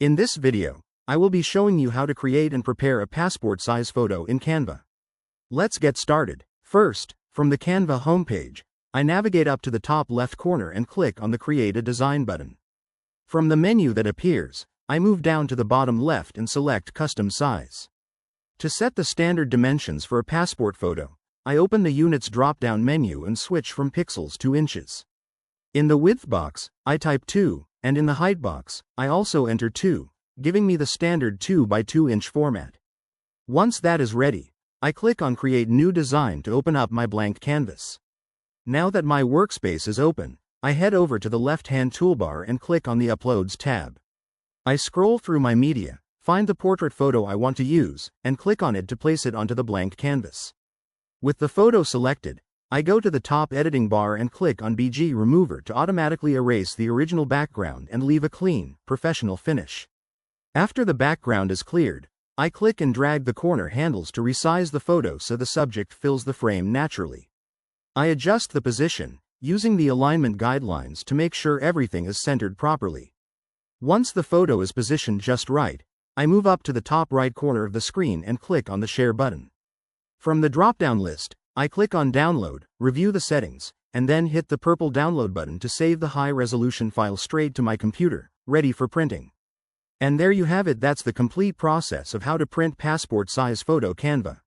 In this video, I will be showing you how to create and prepare a passport-size photo in Canva. Let's get started. First, from the Canva homepage, I navigate up to the top left corner and click on the Create a Design button. From the menu that appears, I move down to the bottom left and select Custom Size. To set the standard dimensions for a passport photo, I open the Units drop-down menu and switch from pixels to inches. In the Width box, I type 2, and in the Height box, I also enter 2, giving me the standard 2 by 2 inch format. Once that is ready, I click on Create New Design to open up my blank canvas. Now that my workspace is open, I head over to the left-hand toolbar and click on the Uploads tab. I scroll through my media, find the portrait photo I want to use, and click on it to place it onto the blank canvas. With the photo selected, I go to the top editing bar and click on BG Remover to automatically erase the original background and leave a clean, professional finish. After the background is cleared, I click and drag the corner handles to resize the photo so the subject fills the frame naturally. I adjust the position, using the alignment guidelines to make sure everything is centered properly. Once the photo is positioned just right, I move up to the top right corner of the screen and click on the Share button. From the drop-down list, I click on Download, review the settings, and then hit the purple Download button to save the high-resolution file straight to my computer, ready for printing. And there you have it. That's the complete process of how to print passport-size photo Canva.